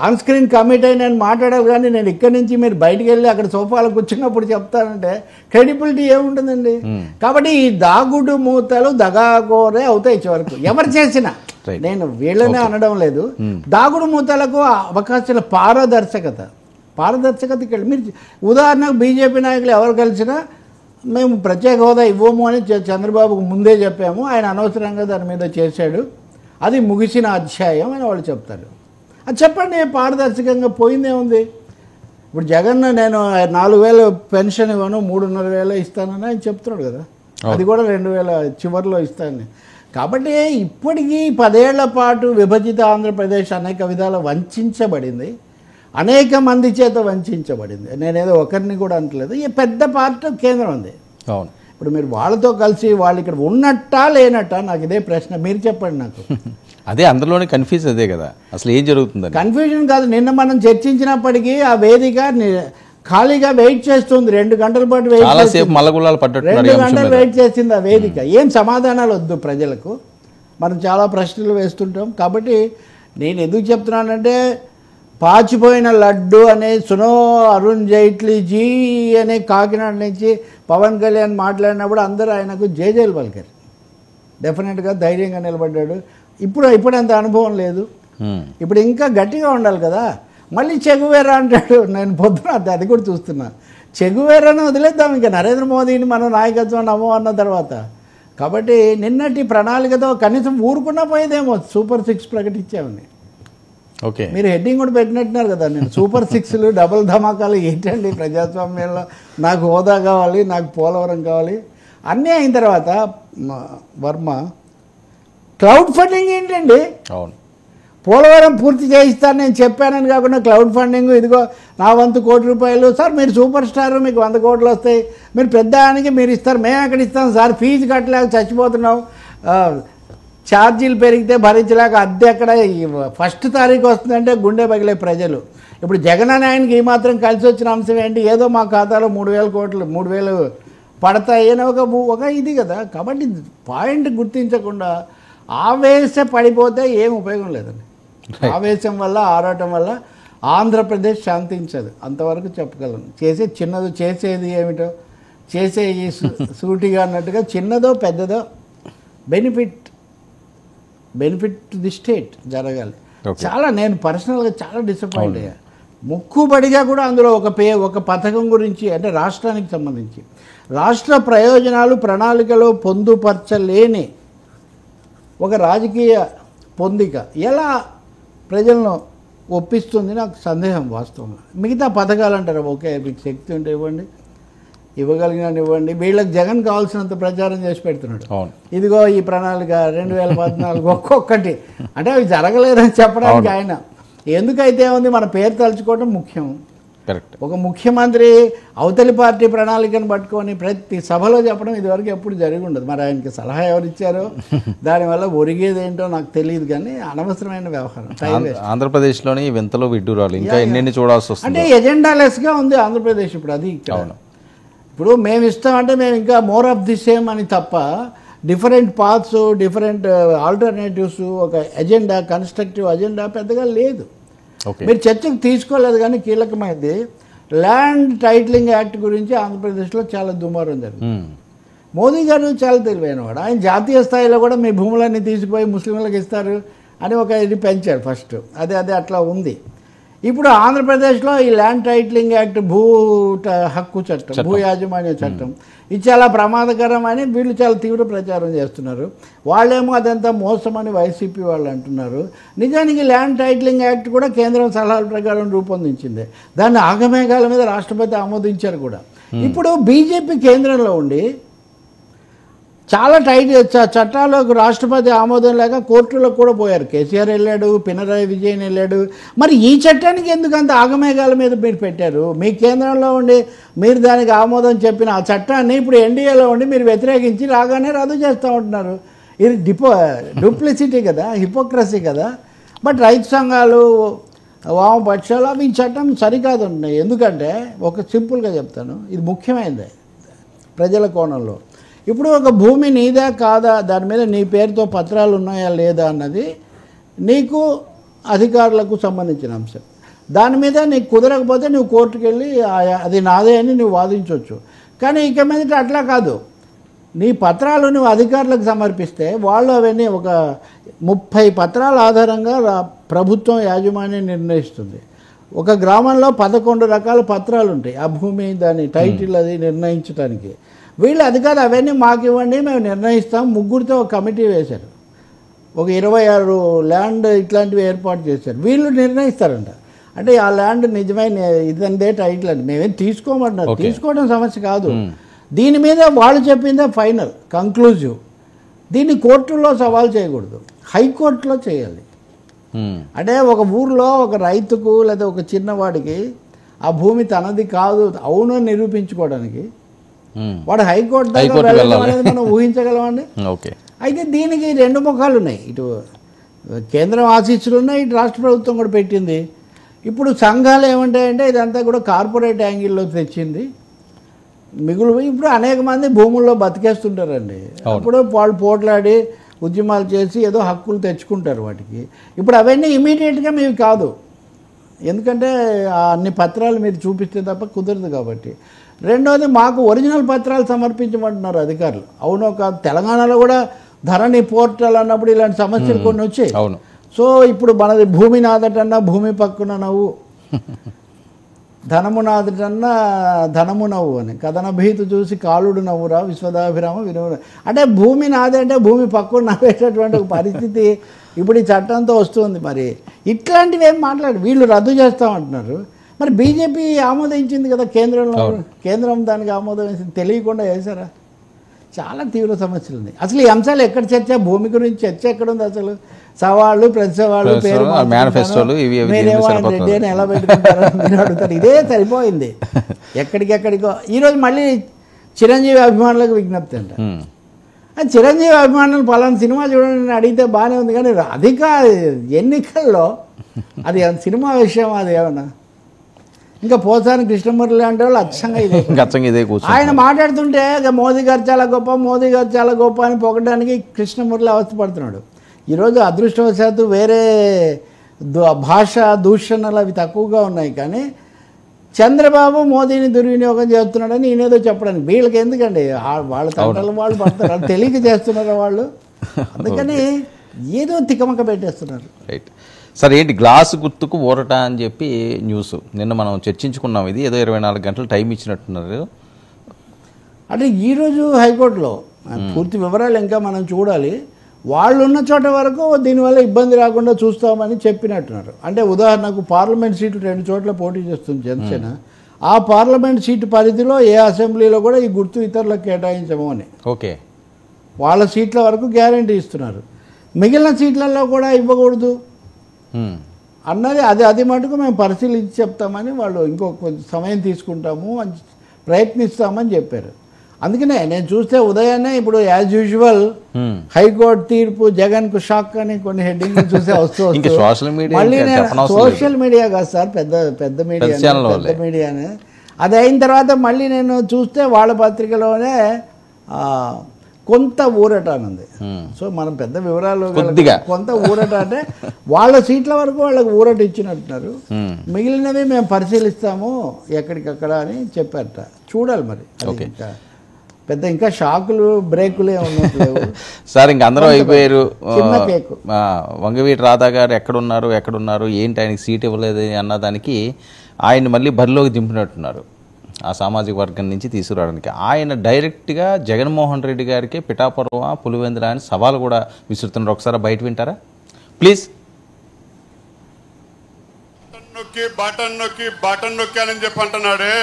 ఆన్ స్క్రీన్ కమిట్ అయి నేను మాట్లాడాలి. కానీ నేను ఇక్కడి నుంచి మీరు బయటికి వెళ్ళి అక్కడ సోఫాలో కూర్చున్నప్పుడు చెప్తానంటే క్రెడిబిలిటీ ఏముంటుందండి? కాబట్టి ఈ దాగుడు మూతలు దగాగోరే అవుతాయి చివరకు ఎవరు చేసినా. నేను వీళ్ళనే అనడం లేదు. దాగుడు మూతలకు అవకాశాల పారదర్శకత ఇక్కడ మీరు ఉదాహరణకు బీజేపీ నాయకులు ఎవరు కలిసినా మేము ప్రత్యేక హోదా ఇవ్వము అని చంద్రబాబుకు ముందే చెప్పాము, ఆయన అనవసరంగా దాని మీద చేశాడు, అది ముగిసిన అధ్యాయం అని వాళ్ళు చెప్తారు. అది చెప్పండి, పారదర్శకంగా పోయిందే ఉంది. ఇప్పుడు జగన్ నేను 4,000 పెన్షన్ ఇవ్వను 3,500 ఇస్తానని ఆయన చెప్తున్నాడు కదా, అది కూడా 2,000 చివరిలో ఇస్తాను. కాబట్టి ఇప్పటికీ 10 ఏళ్ల పాటు విభజిత ఆంధ్రప్రదేశ్ అనేక విధాలు వంచబడింది, అనేక మంది చేత వంచబడింది. నేనేదో ఒకరిని కూడా అంటలేదు. ఈ పెద్ద పార్ట్ కేంద్రం ఉంది. ఇప్పుడు మీరు వాళ్ళతో కలిసి వాళ్ళు ఇక్కడ ఉన్నట్టా లేనట్టా నాకు ఇదే ప్రశ్న, మీరు చెప్పండి నాకు. అదే అందులోనే కన్ఫ్యూజన్ అదే కదా, అసలు ఏం జరుగుతుంది? కన్ఫ్యూజన్ కాదు, నిన్న మనం చర్చించినప్పటికీ ఆ వేదిక ఖాళీగా వెయిట్ చేస్తుంది. 2 గంటల పాటు వెయిట్ 2 గంటలు వెయిట్ చేసింది ఆ వేదిక. ఏం సమాధానాలు వద్దు ప్రజలకు, మనం చాలా ప్రశ్నలు వేస్తుంటాం. కాబట్టి నేను ఎందుకు చెప్తున్నానంటే పాచిపోయిన లడ్డు అనే సునో అరుణ్ జైట్లీజీ అనే కాకినాడ నుంచి పవన్ కళ్యాణ్ మాట్లాడినప్పుడు అందరూ ఆయనకు జేజేలు పలికారు. డెఫినెట్గా ధైర్యంగా నిలబడ్డాడు. ఇప్పుడు అంత అనుభవం లేదు, ఇప్పుడు ఇంకా గట్టిగా ఉండాలి కదా. మళ్ళీ చెగువేరా అంటాడు. నేను పొద్దున అది కూడా చూస్తున్నా. చెగువేరాను వదిలేద్దాం, ఇంకా నరేంద్ర మోదీని మనం నాయకత్వం నమ్మో అన్న తర్వాత. కాబట్టి నిన్నటి ప్రణాళికతో కనీసం ఊరుకున్నా పోయేదేమో సూపర్ 6 ప్రకటించామని. ఓకే, మీరు హెడ్డింగ్ కూడా పెట్టినట్టున్నారు కదా. నేను సూపర్ 6లు డబుల్ ధమాకాలు ఏంటండి ప్రజాస్వామ్యంలో? నాకు హోదా కావాలి, నాకు పోలవరం కావాలి, అన్నీ అయిన తర్వాత వర్మ క్లౌడ్ ఫండింగ్ ఏంటండి? అవును, పోలవరం పూర్తి చేయిస్తాను నేను చెప్పానని కాకుండా క్లౌడ్ ఫండింగ్, ఇదిగో నా 100 కోట్ల రూపాయలు సార్, మీరు సూపర్ స్టార్, మీకు 100 కోట్లు వస్తాయి, మీరు పెద్దానికి మీరు ఇస్తారు, మేము ఎక్కడ ఇస్తాం సార్, ఫీజు కట్టలేక చచ్చిపోతున్నాం, ఛార్జీలు పెరిగితే భరించలేక అద్దె ఎక్కడ, 1వ తారీఖు వస్తుందంటే గుండె పగిలే ప్రజలు. ఇప్పుడు జగన్ అని ఆయనకి ఈ మాత్రం కలిసి వచ్చిన అంశం ఏంటి? ఏదో మా ఖాతాలో 3,000 కోట్లు 3,000 పడతాయి అని ఒక ఇది కదా. కాబట్టి పాయింట్ గుర్తించకుండా ఆవేశ పడిపోతే ఏం ఉపయోగం లేదండి. ఆవేశం వల్ల, ఆరాటం వల్ల ఆంధ్రప్రదేశ్ శాంతించదు, అంతవరకు చెప్పగలను. చేసేది ఏమిటో చేసేది సూటిగా అన్నట్టుగా, చిన్నదో పెద్దదో బెనిఫిట్ టు ది స్టేట్ జరగాలి. చాలా నేను పర్సనల్గా చాలా డిసప్పాయింట్ అయ్యా. ముక్కుబడిగా కూడా అందులో ఒక పథకం గురించి, అంటే రాష్ట్రానికి సంబంధించి రాష్ట్ర ప్రయోజనాలు ప్రణాళికలో పొందుపరచలేని ఒక రాజకీయ పొందిక ఎలా ప్రజలను ఒప్పిస్తుంది నాకు సందేహం వాస్తవంగా. మిగతా పథకాలు అంటారు, ఓకే మీకు శక్తి ఉంటే ఇవ్వగలిగిన ఇవ్వండి. వీళ్ళకి జగన్ కావాల్సినంత ప్రచారం చేసి పెడుతున్నాడు. ఇదిగో ఈ ప్రణాళిక 2014 ఒక్కొక్కటి, అంటే అవి జరగలేదని చెప్పడానికి ఆయన ఎందుకైతే ఉంది, మన పేరు తలుచుకోవడం ముఖ్యం. ఒక ముఖ్యమంత్రి అవతలి పార్టీ ప్రణాళికను పట్టుకొని ప్రతి సభలో చెప్పడం ఇదివరకు ఎప్పుడు జరిగి ఉండదు. మరి ఆయనకి సలహా ఎవరు ఇచ్చారో దానివల్ల ఒరిగేది ఏంటో నాకు తెలియదు, కానీ అనవసరమైన వ్యవహారం. ఆంధ్రప్రదేశ్లోని వింతలో విడ్డూరాలు ఇంకా ఎన్ని చూడాల్సి వస్తుంది. అంటే ఎజెండా లెస్గా ఉంది ఆంధ్రప్రదేశ్ ఇప్పుడు. అది ఇప్పుడు మేము ఇస్తామంటే మేము ఇంకా మోర్ ఆఫ్ ది సేమ్ అని తప్ప, డిఫరెంట్ పాత్స్, డిఫరెంట్ ఆల్టర్నేటివ్స్, ఒక ఎజెండా, కన్స్ట్రక్టివ్ ఎజెండా పెద్దగా లేదు. మీరు చర్చకు తీసుకోలేదు. కానీ కీలకమైనది ల్యాండ్ టైటిలింగ్ యాక్ట్ గురించి ఆంధ్రప్రదేశ్లో చాలా దుమారం జరిగింది. మోదీ గారు చాలా తెలివైనవాడు. ఆయన జాతీయ స్థాయిలో కూడా మీ భూములన్నీ తీసుకుపోయి ముస్లింలకు ఇస్తారు అని ఒక ఇది పెంచారు ఫస్ట్. అదే అట్లా ఉంది. ఇప్పుడు ఆంధ్రప్రదేశ్లో ఈ ల్యాండ్ టైటిలింగ్ యాక్ట్, భూ హక్కు చట్టం, భూ యాజమాన్య చట్టం, ఇది చాలా ప్రమాదకరం అని వీళ్ళు చాలా తీవ్ర ప్రచారం చేస్తున్నారు. వాళ్ళేమో అదంతా మోసమని వైసీపీ వాళ్ళు అంటున్నారు. నిజానికి ల్యాండ్ టైటిలింగ్ యాక్ట్ కూడా కేంద్రం సలహాల ప్రకారం రూపొందించింది. దాన్ని ఆగమేఘాల మీద రాష్ట్రపతి ఆమోదించారు కూడా. ఇప్పుడు బీజేపీ కేంద్రంలో ఉండి చాలా చట్టాలకు రాష్ట్రపతి ఆమోదం లేక కోర్టులకు కూడా పోయారు. కేసీఆర్ వెళ్ళాడు, పినరాయి విజయన్ వెళ్ళాడు. మరి ఈ చట్టానికి ఎందుకు అంత ఆగమేఘాల మీద మీరు పెట్టారు? మీ కేంద్రంలో ఉండి మీరు దానికి ఆమోదం చెప్పిన ఆ చట్టాన్ని ఇప్పుడు ఎన్డీఏలో ఉండి మీరు వ్యతిరేకించి రాగానే రద్దు చేస్తూ ఉంటున్నారు. ఇది డూప్లిసిటీ కదా, హిపోక్రసీ కదా. బట్ రైతు సంఘాలు, వామపక్షాలు అవి ఈ చట్టం సరికాదు ఉన్నాయి. ఎందుకంటే ఒక సింపుల్గా చెప్తాను, ఇది ముఖ్యమైనదే ప్రజల కోణంలో. ఇప్పుడు ఒక భూమి నీదా కాదా, దాని మీద నీ పేరుతో పత్రాలు ఉన్నాయా లేదా అన్నది నీకు అధికారులకు సంబంధించిన అంశం. దాని మీద నీకు కుదరకపోతే నువ్వు కోర్టుకు వెళ్ళి అది నాదే అని నువ్వు వాదించవచ్చు. కానీ ఇక మీదట అట్లా కాదు. నీ పత్రాలు నువ్వు అధికారులకు సమర్పిస్తే వాళ్ళు అవన్నీ ఒక 30 పత్రాల ఆధారంగా ప్రభుత్వం యాజమాన్యం నిర్ణయిస్తుంది. ఒక గ్రామంలో 11 రకాల పత్రాలు ఉంటాయి ఆ భూమి దాని టైటిల్ అది నిర్ణయించడానికి. వీళ్ళు అధికారులు అవన్నీ మాకు ఇవ్వండి, మేము నిర్ణయిస్తాం. 3గురితో ఒక కమిటీ వేశారు. ఒక 26 ల్యాండ్ ఇట్లాంటివి ఏర్పాటు చేశారు. వీళ్ళు నిర్ణయిస్తారంట. అంటే ఆ ల్యాండ్ నిజమైన ఇదందే టైటిల్ అని మేమేం తీసుకోమంటున్నారు. తీసుకోవడం సమస్య కాదు. దీని మీద వాళ్ళు చెప్పిందే ఫైనల్ కంక్లూజివ్. దీన్ని కోర్టుల్లో సవాల్ చేయకూడదు, హైకోర్టులో చేయాలి. అంటే ఒక ఊర్లో ఒక రైతుకు లేదా ఒక చిన్నవాడికి ఆ భూమి తనది కాదు అవును నిరూపించుకోవడానికి వాడు హైకోర్టు దాకా వెళ్ళడం అనేది మనం ఊహించగలమండి. అయితే దీనికి 2 ముఖాలు ఉన్నాయి. ఇటు కేంద్రం ఆశీస్సులు ఉన్నాయి, ఇటు రాష్ట్ర ప్రభుత్వం కూడా పెట్టింది. ఇప్పుడు సంఘాలు ఏమంటాయంటే ఇదంతా కూడా కార్పొరేట్ యాంగిల్లో తెచ్చింది. ఇప్పుడు అనేక మంది భూముల్లో బతికేస్తుంటారండి. అప్పుడు వాళ్ళు పోట్లాడి ఉద్యమాలు చేసి ఏదో హక్కులు తెచ్చుకుంటారు వాటికి. ఇప్పుడు అవన్నీ ఇమీడియట్గా మీవి కాదు. ఎందుకంటే ఆ అన్ని పత్రాలు మీరు చూపిస్తే తప్ప కుదరదు కాబట్టి. రెండోది మాకు ఒరిజినల్ పత్రాలు సమర్పించమంటున్నారు అధికారులు. అవునో కాదు, తెలంగాణలో కూడా ధరణి పోర్టల్ అన్నప్పుడు ఇలాంటి సమస్యలు కొన్ని వచ్చాయి. అవును. సో ఇప్పుడు మనది భూమి నాదటన్నా భూమి పక్కున నవ్వు, ధనము నాదటన్నా ధనము నవ్వు అని, కథన భీతు చూసి కాలుడు నవ్వురా విశ్వదాభిరామ వినోద. అంటే భూమి నాదే అంటే భూమి పక్కన నవ్వేటటువంటి ఒక పరిస్థితి ఇప్పుడు ఈ చట్టంతో వస్తుంది. మరి ఇట్లాంటివి ఏం మాట్లాడు, వీళ్ళు రద్దు చేస్తామంటున్నారు. మరి బీజేపీ ఆమోదించింది కదా కేంద్రంలో, కేంద్రం దానికి ఆమోదించింది, తెలియకుండా వేశారా? చాలా తీవ్ర సమస్యలు ఉన్నాయి. అసలు ఈ అంశాలు ఎక్కడ చర్చ, భూమి గురించి చర్చ ఎక్కడ ఉంది అసలు? సవాళ్ళు ప్రతి సవాళ్ళు పేరు మేనిఫెస్టోలు రెడ్డి అని ఎలా పెట్టుకుంటారని మీరు అడుగుతారు. ఇదే సరిపోయింది ఎక్కడికెక్కడికో. ఈరోజు మళ్ళీ చిరంజీవి అభిమానులకు విజ్ఞప్తి అంట. చిరంజీవి అభిమానులు పలానా సినిమా చూడండి అడిగితే బాగానే ఉంది, కానీ అధిక ఎన్నికల్లో అది సినిమా విషయం అది ఏమన్నా. ఇంకా పోసాని కృష్ణమూర్తి లాంటి వాళ్ళు అచ్చంగా ఇదే ఆయన మాట్లాడుతుంటే మోదీ గారు చాలా గొప్ప, మోదీ గారు చాలా గొప్ప అని పొగడానికి కృష్ణమూర్తి అవస్థపడుతున్నాడు. ఈరోజు అదృష్టవశాత్తు వేరే భాష దూషణలు అవి తక్కువగా ఉన్నాయి, కానీ చంద్రబాబు మోదీని దుర్వినియోగం చేస్తున్నాడని ఈయనేదో చెప్పడానికి వీళ్ళకి ఎందుకండి, వాళ్ళ తండ్రులు వాళ్ళు పడతారు, వాళ్ళు తెలియక చేస్తున్నారు వాళ్ళు. అందుకని ఏదో తికమక పెట్టేస్తున్నారు. రైట్ సార్, ఏంటి గ్లాసు గుర్తుకు ఊరట అని చెప్పి న్యూస్ నిన్న మనం చర్చించుకున్నాం. ఇది ఏదో 24 గంటలు టైం ఇచ్చినట్టున్నారు. అంటే ఈరోజు హైకోర్టులో పూర్తి వివరాలు ఇంకా మనం చూడాలి. వాళ్ళు ఉన్న చోట వరకు దీనివల్ల ఇబ్బంది రాకుండా చూస్తామని చెప్పినట్టున్నారు. అంటే ఉదాహరణకు పార్లమెంట్ సీట్లు 2 చోట్ల పోటీ చేస్తుంది జనసేన. ఆ పార్లమెంట్ సీటు పరిధిలో ఏ అసెంబ్లీలో కూడా ఈ గుర్తు ఇతరులకు కేటాయించము అని ఓకే వాళ్ళ సీట్ల వరకు గ్యారంటీ ఇస్తున్నారు. మిగిలిన సీట్లలో కూడా ఇవ్వకూడదు అన్నది అది మటుకు మేము పరిశీలించి చెప్తామని వాళ్ళు కొంచెం సమయం తీసుకుంటాము అని ప్రయత్నిస్తామని చెప్పారు. అందుకనే నేను చూస్తే ఉదయాన్నే ఇప్పుడు యాజ్ యూజువల్ హైకోర్టు తీర్పు జగన్కు షాక్ అని కొన్ని హెడ్డింగ్ చూసే వస్తూ మళ్ళీ నేను సోషల్ మీడియా కాదు సార్, పెద్ద మీడియానే. అది అయిన తర్వాత మళ్ళీ నేను చూస్తే వాళ్ళ పత్రికలోనే కొంత ఊరట అనుంది. సో మనం పెద్ద వివరాలు కొంత ఊరట అంటే వాళ్ళ సీట్ల వరకు వాళ్ళకి ఊరట ఇచ్చినట్టున్నారు, మిగిలినవి మేము పరిశీలిస్తాము ఎక్కడికక్కడ అని చెప్పారట. చూడాలి మరి పెద్ద ఇంకా షాకులు బ్రేకులు ఉన్నట్లేవు సార్. ఇంక అందరూ అయిపోయారు. వంగవీటి రాధా గారు ఎక్కడున్నారు ఏంటి ఆయనకి సీట్ ఇవ్వలేదు అన్నదానికి ఆయన మళ్ళీ బరిలోకి దింపినట్టున్నారు ఆ సామాజిక వర్గం నుంచి తీసుకురావడానికి. ఆయన డైరెక్ట్గా జగన్మోహన్ రెడ్డి గారికి పిఠాపురం పులివెందుల అని సవాల్ కూడా విసురుతున్నారు. ఒకసారి బయట వింటారా ప్లీజ్? బటన్ నొక్కి అని చెప్పి అంటున్నాడే,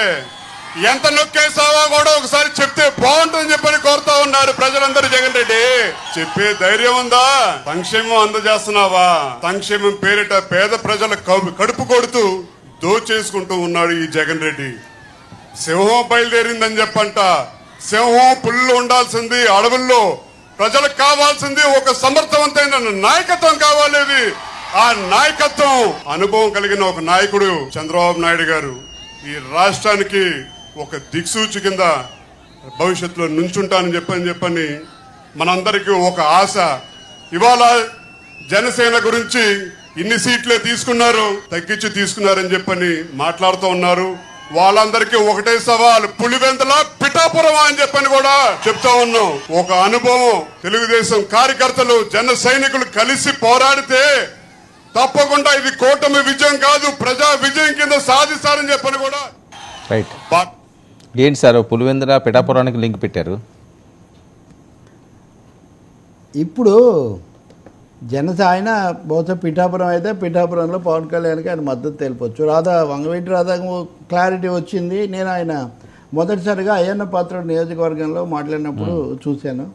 ఎంత నొక్కేసావా కూడా ఒకసారి చెప్తే బాగుంటుందని చెప్పని కోరుతా ఉన్నారు ప్రజలందరూ. జగన్ రెడ్డి చెప్పే ధైర్యం ఉందా? సంక్షేమం అందజేస్తున్నావా? సంక్షేమం పేరిట పేద ప్రజల కడుపు కొడుతూ దోచేసుకుంటూ ఉన్నాడు ఈ జగన్ రెడ్డి. సింహం బయలుదేరిందని చెప్పంట. సింహం పుల్లు ఉండాల్సింది అడవుల్లో. ప్రజలకు కావాల్సింది ఒక సమర్థవంతమైన నాయకత్వం కావాలి. ఆ నాయకత్వం అనుభవం కలిగిన ఒక నాయకుడు చంద్రబాబు నాయుడు గారు ఈ రాష్ట్రానికి ఒక దిక్సూచి కింద భవిష్యత్తులో నుంచుంటానని చెప్పని మనందరికీ ఒక ఆశ. ఇవాళ జనసేన గురించి ఇన్ని సీట్లే తీసుకున్నారు, తగ్గించి తీసుకున్నారని చెప్పని మాట్లాడుతూ ఉన్నారు. వాళ్ళందరికీ ఒకటే సవాల్, పులివెందుల పిఠాపురం అని చెప్పని కూడా చెప్తా ఉన్నాం. ఒక అనుభవం, తెలుగుదేశం కార్యకర్తలు జన సైనికులు కలిసి పోరాడితే తప్పకుండా ఇది కూటమి విజయం కాదు, ప్రజా విజయం కింద సాధిస్తారని చెప్పని కూడా. రైట్. ఏంటి సార్ పులివెందుల పిఠాపురానికి లింక్ పెట్టారు? ఇప్పుడు ఆయన బహుశా పిఠాపురం అయితే పిఠాపురంలో పవన్ కళ్యాణ్కి ఆయన మద్దతు తెలిపొచ్చు. వంగవీటి రాధాకు క్లారిటీ వచ్చింది. నేను ఆయన మొదటిసారిగా అయ్యన్న పాత్ర నియోజకవర్గంలో మాట్లాడినప్పుడు చూశాను.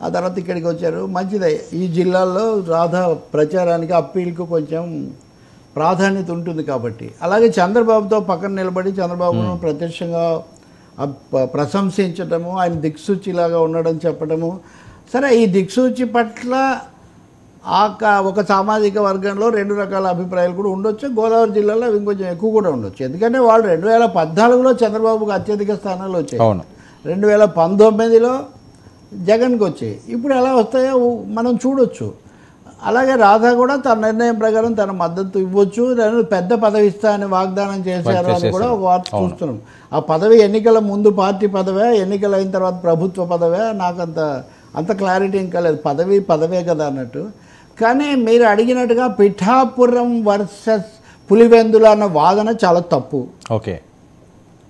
ఆ తర్వాత ఇక్కడికి వచ్చారు. మంచిదే, ఈ జిల్లాల్లో రాధా ప్రచారానికి అప్పీల్కు కొంచెం ప్రాధాన్యత ఉంటుంది కాబట్టి. అలాగే చంద్రబాబుతో పక్కన నిలబడి చంద్రబాబును ప్రత్యక్షంగా ప్రశంసించటము, ఆయన దిక్సూచిలాగా ఉండడం చెప్పడము. సరే, ఈ దిక్సూచి పట్ల ఒక సామాజిక వర్గంలో 2 రకాల అభిప్రాయాలు కూడా ఉండొచ్చు. గోదావరి జిల్లాలో అవి ఇంకొంచెం ఎక్కువ కూడా ఉండొచ్చు. ఎందుకంటే వాళ్ళు 2014లో చంద్రబాబుకు అత్యధిక స్థానాలు వచ్చాయి, 2019లో జగన్కి వచ్చాయి. ఇప్పుడు ఎలా వస్తాయో మనం చూడొచ్చు. అలాగే రాధా కూడా తన నిర్ణయం ప్రకారం తన మద్దతు ఇవ్వచ్చు, నేను పెద్ద పదవి ఇస్తా అని వాగ్దానం చేశారు అని కూడా ఒక వార్త చూస్తున్నాం. ఆ పదవి ఎన్నికల ముందు పార్టీ పదవే, ఎన్నికలు అయిన తర్వాత ప్రభుత్వ పదవే, నాకు అంత క్లారిటీ ఇంకా లేదు. పదవే కదా అన్నట్టు. కానీ మీరు అడిగినట్టుగా పిఠాపురం వర్సెస్ పులివెందుల అన్న వాదన చాలా తప్పు. ఓకే,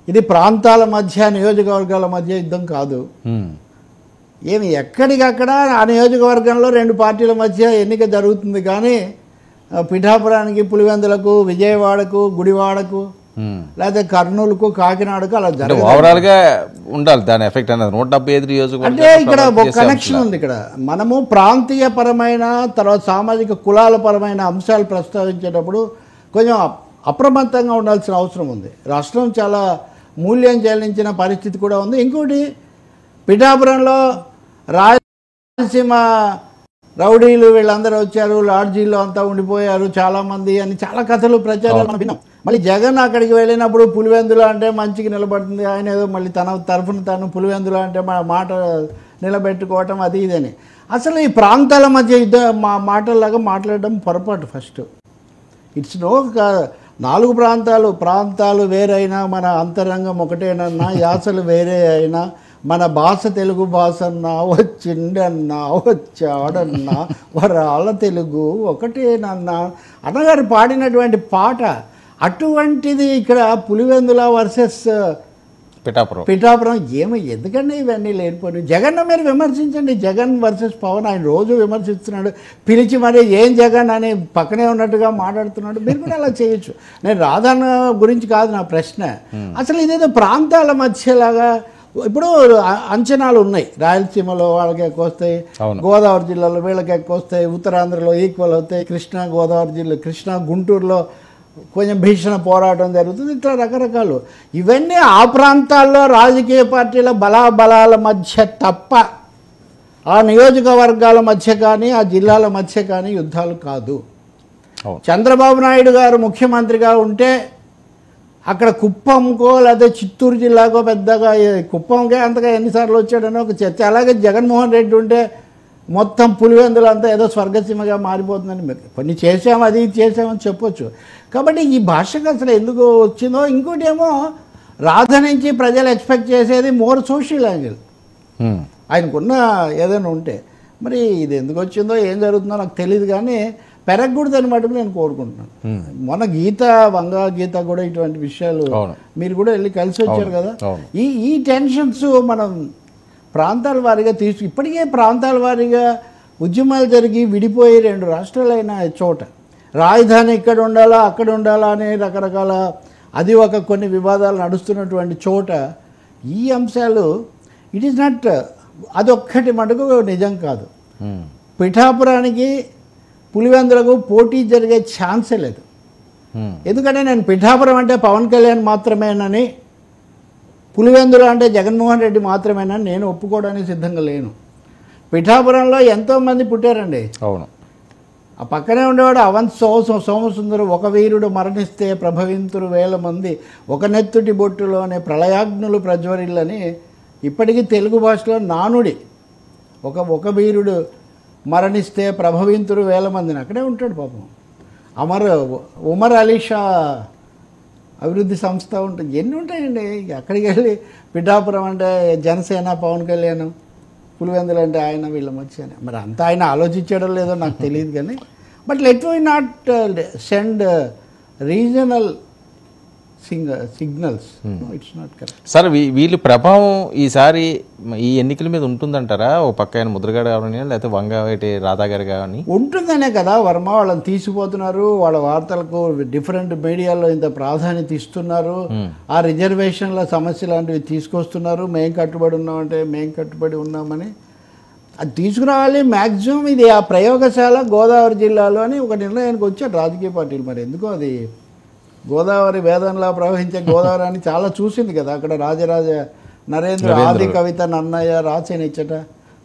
ఇది ప్రాంతాల మధ్య, నియోజకవర్గాల మధ్య యుద్ధం కాదు. ఏమి ఎక్కడికక్కడ ఆ నియోజకవర్గంలో రెండు పార్టీల మధ్య ఎన్నిక జరుగుతుంది. కానీ పిఠాపురానికి, పులివెందులకు, విజయవాడకు, గుడివాడకు, లేకపోతే కర్నూలుకు, కాకినాడకు అలా జరగదు. ఓవరాల్ గా ఉండాలి దాని ఎఫెక్ట్ అనేది. 175 నియోజకవర్గాలు అంటే ఇక్కడ ఒక కనెక్షన్ ఉంది. ఇక్కడ మనము ప్రాంతీయ పరమైన, తర్వాత సామాజిక కులాల పరమైన అంశాలు ప్రస్తావించేటప్పుడు కొంచెం అప్రమత్తంగా ఉండాల్సిన అవసరం ఉంది. రాష్ట్రం చాలా మూల్యం చెల్లించిన పరిస్థితి కూడా ఉంది. ఇంకోటి, పిఠాపురంలో రాయలసీమ రౌడీలు వీళ్ళందరూ వచ్చారు, లాడ్జీల్లో అంతా ఉండిపోయారు చాలామంది అని చాలా కథలు ప్రచారం విన్నాం. మళ్ళీ జగన్ అక్కడికి వెళ్ళినప్పుడు పులివెందుల అంటే మంచికి నిలబడుతుంది, ఆయన ఏదో మళ్ళీ తన తరఫున తను పులివెందుల అంటే మాట నిలబెట్టుకోవటం అది ఇదని. అసలు ఈ ప్రాంతాల మధ్య మాటల్లాగా మాట్లాడడం పొరపాటు. ఫస్ట్ ఇట్స్ నో 4 ప్రాంతాలు వేరైనా మన అంతరంగం ఒకటేనన్నా, యాసలు వేరే అయినా మన భాష తెలుగు భాష అన్నా, వచ్చిండన్నా, వచ్చాడన్నా, వరాల తెలుగు ఒకటేనన్నా అన్నగారు పాడినటువంటి పాట అటువంటిది. ఇక్కడ పులివెందుల వర్సెస్ పిఠాపురం ఎందుకండి ఇవన్నీ లేనిపోయి? జగన్ మీరు విమర్శించండి. జగన్ వర్సెస్ పవన్ ఆయన రోజు విమర్శిస్తున్నాడు, పిలిచి మరి ఏం జగన్ అని పక్కనే ఉన్నట్టుగా మాట్లాడుతున్నాడు. మీరు కూడా అలా చేయొచ్చు. నేను రాధాన్న గురించి కాదు నా ప్రశ్న. అసలు ఇదేదో ప్రాంతాల మధ్యలాగా ఇప్పుడు అంచనాలు ఉన్నాయి. రాయలసీమలో వాళ్ళకి ఎక్కువ వస్తాయి, గోదావరి జిల్లాలో వీళ్ళకి ఎక్కువ వస్తాయి, ఉత్తరాంధ్రలో ఈక్వల్ అవుతాయి, కృష్ణా గుంటూరులో కొంచెం భీషణ పోరాటం జరుగుతుంది. ఇట్లా రకరకాలు ఇవన్నీ ఆ ప్రాంతాల్లో రాజకీయ పార్టీల బలాబలాల మధ్య తప్ప ఆ నియోజకవర్గాల మధ్య కానీ ఆ జిల్లాల మధ్య కానీ యుద్ధాలు కాదు. చంద్రబాబు నాయుడు గారు ముఖ్యమంత్రిగా ఉంటే అక్కడ కుప్పంకో లేదా చిత్తూరు జిల్లాకో పెద్దగా, కుప్పంకే అంతగా ఎన్నిసార్లు వచ్చాడని ఒక చర్చ. అలాగే జగన్మోహన్ రెడ్డి ఉంటే మొత్తం పులివెందులంతా ఏదో స్వర్గసీమగా మారిపోతుందని కొన్ని చేసాము, అది చేసామని చెప్పొచ్చు. కాబట్టి ఈ భాషకు అసలు ఎందుకు వచ్చిందో. ఇంకోటి ఏమో రాధ నుంచి ప్రజలు ఎక్స్పెక్ట్ చేసేది మోర్ సోషల్ యాంగిల్ ఆయనకున్న ఏదైనా ఉంటే. మరి ఇది ఎందుకు వచ్చిందో ఏం జరుగుతుందో నాకు తెలియదు, కానీ పెరగకూడదని మటుకు నేను కోరుకుంటున్నాను. మన వంగా గీత కూడా ఇటువంటి విషయాలు మీరు కూడా వెళ్ళి కలిసి వచ్చారు కదా. ఈ టెన్షన్స్ మనం ప్రాంతాల వారీగా ఇప్పటికే ప్రాంతాల వారీగా ఉద్యమాలు జరిగి విడిపోయి 2 రాష్ట్రాలైన చోట రాజధాని ఇక్కడ ఉండాలా అక్కడ ఉండాలా అనే రకరకాల అది కొన్ని వివాదాలు నడుస్తున్నటువంటి చోట ఈ అంశాలు ఇట్ ఈస్ నాట్, అదొక్కటి మటుకు నిజం కాదు. పిఠాపురానికి పులివెందులకు పోటీ జరిగే ఛాన్సే లేదు. ఎందుకంటే నేను పిఠాపురం అంటే పవన్ కళ్యాణ్ మాత్రమేనని, పులివెందులు అంటే జగన్మోహన్ రెడ్డి మాత్రమేనని నేను ఒప్పుకోవడానికి సిద్ధంగా లేను. పిఠాపురంలో ఎంతోమంది పుట్టారండి. అవును, ఆ పక్కనే ఉండేవాడు అవంత్ సోమసుందరు, ఒక వీరుడు మరణిస్తే ప్రభవింతురు 1000 మంది, ఒక నెత్తుటి బొట్టులోనే ప్రళయాగ్నులు ప్రజ్వరిల్లని ఇప్పటికీ తెలుగు భాషలో నానుడి. ఒక వీరుడు మరణిస్తే ప్రభవింతురు 1000 మందిని. అక్కడే ఉంటాడు పాపం. ఉమర్ అలీషా అభివృద్ధి సంస్థ ఉంటుంది. ఎన్ని ఉంటాయండి. అక్కడికి వెళ్ళి పిఠాపురం అంటే జనసేన పవన్ కళ్యాణ్, పులివెందులు అంటే ఆయన, వీళ్ళ మధ్య. మరి అంతా ఆయన ఆలోచించడం లేదో నాకు తెలియదు, కానీ but let why not send regional signals. It's not correct. Sir, వీళ్ళు ప్రభావం ఈసారి ఈ ఎన్నికల మీద ఉంటుందంటారా? ఓ పక్క ఆయన ముద్రగడ కావని, లేకపోతే వంగవేటి రాధా గారు కానీ ఉంటుందనే కదా వర్మ వాళ్ళని తీసిపోతున్నారు. వాళ్ళ వార్తలకు డిఫరెంట్ మీడియాలో ఇంత ప్రాధాన్యత ఇస్తున్నారు. ఆ రిజర్వేషన్ల సమస్య లాంటివి తీసుకొస్తున్నారు. మేం కట్టుబడి ఉన్నామంటే మేం కట్టుబడి ఉన్నామని అది తీసుకురావాలి. మ్యాక్సిమం ఇది ఆ ప్రయోగశాల గోదావరి జిల్లాలో అని ఒక నిర్ణయానికి వచ్చారు రాజకీయ పార్టీలు. మరి ఎందుకో అది గోదావరి వేదంలా ప్రవహించే గోదావరి అని చాలా చూసింది కదా. అక్కడ రాజరాజ నరేంద్ర ఆది కవిత నన్నయ్య రాసేనిచ్చట,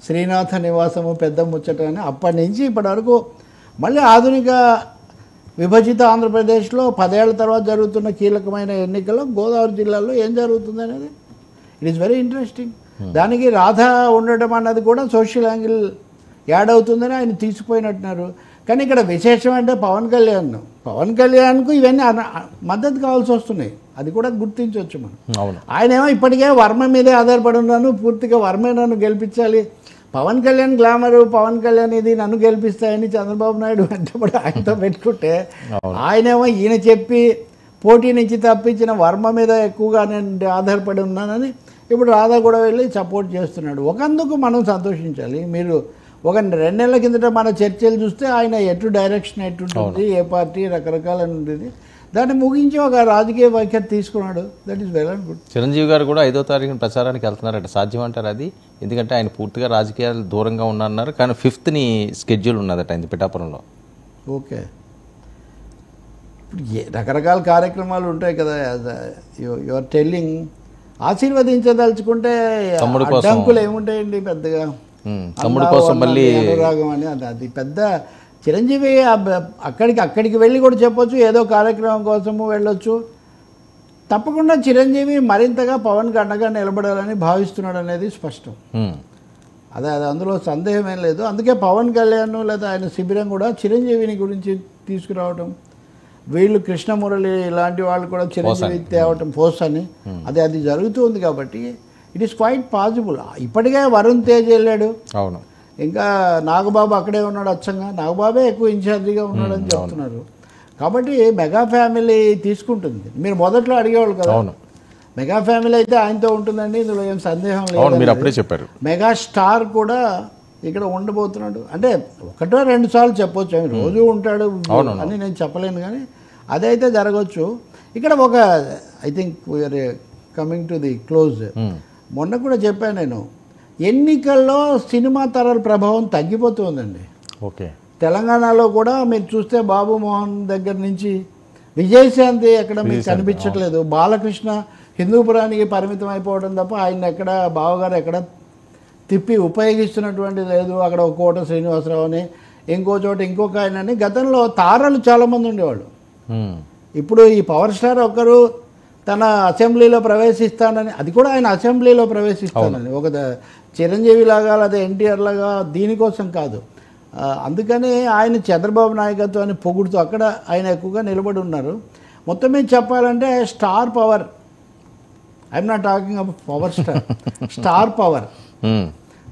శ్రీనాథ నివాసము పెద్ద ముచ్చట అని అప్పటి నుంచి ఇప్పటి వరకు మళ్ళీ ఆధునిక విభజిత ఆంధ్రప్రదేశ్లో 10 ఏళ్ల తర్వాత జరుగుతున్న కీలకమైన ఎన్నికల్లో గోదావరి జిల్లాలో ఏం జరుగుతుంది అనేది ఇట్ ఈస్ వెరీ ఇంట్రెస్టింగ్. దానికి రాధ ఉండటం అన్నది కూడా సోషల్ యాంగిల్ యాడ్ అవుతుందని ఆయన తీసుకుపోయినట్టున్నారు. కానీ ఇక్కడ విశేషం అంటే పవన్ కళ్యాణ్కు ఇవన్నీ మద్దతు కావాల్సి వస్తున్నాయి, అది కూడా గుర్తించవచ్చు మనం. అవును. ఆయనేమో ఇప్పటికే వర్మ మీదే ఆధారపడి ఉన్నాను, పూర్తిగా వర్మే నన్ను గెలిపించాలి, పవన్ కళ్యాణ్ గ్లామరు, పవన్ కళ్యాణ్ ఇది నన్ను గెలిపిస్తాయని చంద్రబాబు నాయుడు వెంటబడి ఆయనతో పెట్టుకుంటే, ఆయనేమో ఈయన చెప్పి పోటీ నుంచి తప్పించిన వర్మ మీద ఎక్కువగా నేను ఆధారపడి ఉన్నానని ఇప్పుడు రాధా కూడా వెళ్ళి సపోర్ట్ చేస్తున్నాడు. ఒకందుకు మనం సంతోషించాలి. మీరు ఒక 2 నెలల కిందట మన చర్చలు చూస్తే ఆయన డైరెక్షన్ ఎట్టుంటుంది, ఏ పార్టీ రకరకాల ఉండేది, దాన్ని ముగించి ఒక రాజకీయ వైఖరి తీసుకున్నాడు. That is well and good. Chiranjeevi గారు కూడా 5వ తారీఖున ప్రచారానికి వెళ్తున్నారట. సాధ్యం అంటారు అది? ఎందుకంటే ఆయన పూర్తిగా రాజకీయాలు దూరంగా ఉన్నారు, కానీ 5th స్కెడ్యూల్ ఉన్నదట ఆయన పిఠాపురంలో. ఓకే, ఇప్పుడు రకరకాల కార్యక్రమాలు ఉంటాయి కదా. యువర్ టెల్లింగ్, ఆశీర్వదించదలుచుకుంటే అడ్డంకులు ఏముంటాయండి పెద్దగా. తమ్ముడు కోసం మళ్ళీ అనురాగం అని అది పెద్ద. చిరంజీవి అక్కడికి వెళ్ళి కూడా చెప్పొచ్చు, ఏదో కార్యక్రమం కోసము వెళ్ళొచ్చు. తప్పకుండా చిరంజీవి మరింతగా పవన్కి అండగా నిలబడాలని భావిస్తున్నాడు అనేది స్పష్టం. అదే అందులో సందేహం ఏం లేదు. అందుకే పవన్ కళ్యాణ్ లేదా ఆయన శిబిరం కూడా చిరంజీవిని గురించి తీసుకురావటం, వీళ్ళు కృష్ణమురళి ఇలాంటి వాళ్ళు కూడా చిరంజీవి తేవటం, పోస్ట్ అని అది జరుగుతుంది. కాబట్టి ఇట్ ఈస్ క్వైట్ పాసిబుల్. ఇప్పటికే వరుణ్ తేజ్ వెళ్ళాడు, అవును, ఇంకా నాగబాబు అక్కడే ఉన్నాడు, అచ్చంగా నాగబాబే ఎక్కువ ఇన్ఛార్జిగా ఉన్నాడని చెప్తున్నారు. కాబట్టి మెగా ఫ్యామిలీ తీసుకుంటుంది. మీరు మొదట్లో అడిగేవాళ్ళు కదా, మెగా ఫ్యామిలీ అయితే ఆయనతో ఉంటుందండి, ఇందులో ఏం సందేహం లేదు. మీరు అప్పుడే చెప్పారు. మెగా స్టార్ కూడా ఇక్కడ ఉండబోతున్నాడు అంటే 1-2 సార్లు చెప్పొచ్చు, ఆయన రోజు ఉంటాడు అని నేను చెప్పలేను, కానీ అదైతే జరగవచ్చు. ఇక్కడ ఒక I think we are coming to the close. మొన్న కూడా చెప్పాను నేను, ఎన్నికల్లో సినిమా తరాల ప్రభావం తగ్గిపోతుందండి. ఓకే, తెలంగాణలో కూడా మీరు చూస్తే బాబు మోహన్ దగ్గర నుంచి విజయశాంతి ఎక్కడ మీకు కనిపించట్లేదు, బాలకృష్ణ హిందూపురానికి పరిమితం అయిపోవడం తప్ప ఆయన ఎక్కడ బావగారు ఎక్కడ తిప్పి ఉపయోగిస్తున్నటువంటి లేదు. అక్కడ ఒక కోట శ్రీనివాసరావు అని, ఇంకో చోట ఇంకొక ఆయన అని. గతంలో తారలు చాలామంది ఉండేవాళ్ళు. ఇప్పుడు ఈ పవర్ స్టార్ ఒకరు తన అసెంబ్లీలో ప్రవేశిస్తానని, అది కూడా ఆయన అసెంబ్లీలో ప్రవేశిస్తానని, ఒక చిరంజీవి లాగా లేదా ఎన్టీఆర్ లాగా దీనికోసం కాదు. అందుకని ఆయన చంద్రబాబు నాయకత్వాన్ని పొగుడుతూ అక్కడ ఆయన ఎక్కువగా నిలబడి ఉన్నారు. మొత్తం మీద చెప్పాలంటే star power, I'm not talking about power star,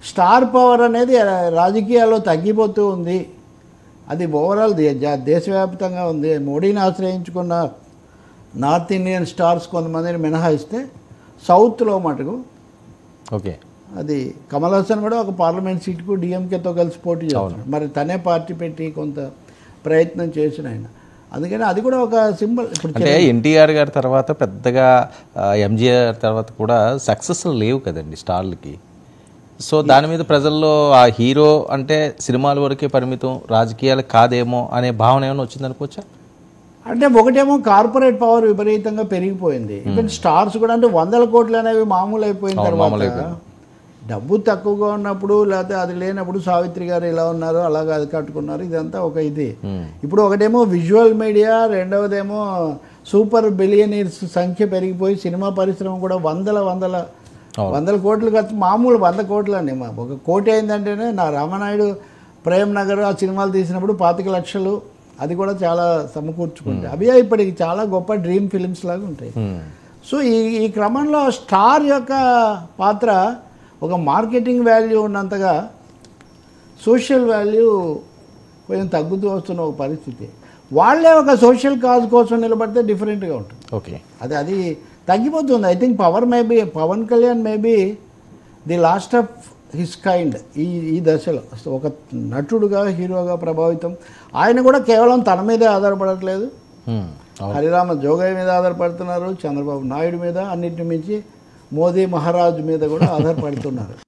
star power అనేది రాజకీయాల్లో తగ్గిపోతూ ఉంది. అది ఓవరాల్ దేశవ్యాప్తంగా ఉంది. మోడీని ఆశ్రయించుకున్న నార్త్ ఇండియన్ స్టార్స్ కొంతమందిని మినహాయిస్తే సౌత్లో మటుకు ఓకే, అది కమల్ హాసన్ కూడా ఒక పార్లమెంట్ సీటుకు డిఎంకేతో కలిసి పోటీ చేస్తున్నాడు. మరి తనే పార్టీ పెట్టి కొంత ప్రయత్నం చేసిన ఆయన. అందుకని అది కూడా ఒక సింబల్. అంటే ఎన్టీఆర్ గారి తర్వాత పెద్దగా ఎంజీఆర్ తర్వాత కూడా సక్సెస్ లేవు కదండి స్టార్లకి. సో దాని మీద ప్రజల్లో ఆ హీరో అంటే సినిమాల వరకే పరిమితం, రాజకీయాలు కాదేమో అనే భావన ఏమైనా వచ్చిందనుకోవచ్చా? అంటే ఒకటేమో కార్పొరేట్ పవర్ విపరీతంగా పెరిగిపోయింది. ఈవెన్ స్టార్స్ కూడా అంటే 100 కోట్లు అనేవి మామూలు అయిపోయిన తర్వాత డబ్బు తక్కువగా ఉన్నప్పుడు లేకపోతే అది లేనప్పుడు సావిత్రి గారు ఇలా ఉన్నారు, అలాగా అది కట్టుకున్నారు, ఇదంతా ఒక ఇది. ఇప్పుడు ఒకటేమో విజువల్ మీడియా, రెండవదేమో సూపర్ బిలియనీర్స్ సంఖ్య పెరిగిపోయి సినిమా పరిశ్రమ కూడా వందల కోట్లు ఖర్చు, మామూలు 100 కోట్లు అండి. 1 కోటి అయిందంటేనే నా రామనాయుడు ప్రేమ్ నగర్ ఆ సినిమాలు తీసినప్పుడు 25 లక్షలు, అది కూడా చాలా సమకూర్చుకుంటాయి. అవి ఇప్పటికి చాలా గొప్ప డ్రీమ్ ఫిలిమ్స్ లాగా ఉంటాయి. సో ఈ క్రమంలో స్టార్ యొక్క పాత్ర ఒక మార్కెటింగ్ వాల్యూ ఉన్నంతగా సోషల్ వాల్యూ కొంచెం తగ్గుతూ వస్తున్న ఒక పరిస్థితి. వాళ్ళే ఒక సోషల్ కాజ్ కోసం నిలబడితే డిఫరెంట్గా ఉంటుంది. ఓకే, అది తగ్గిపోతుంది. I think Pawan Kalyan maybe the last of his kind ఈ దశలో. ఒక నటుడుగా, హీరోగా ప్రభావితం. ఆయన కూడా కేవలం తన మీదే ఆధారపడట్లేదు, హరిరామ జోగయ్య మీద ఆధారపడుతున్నారు, చంద్రబాబు నాయుడు మీద, అన్నింటి మించి మోదీ మహారాజు మీద కూడా ఆధారపడుతున్నారు.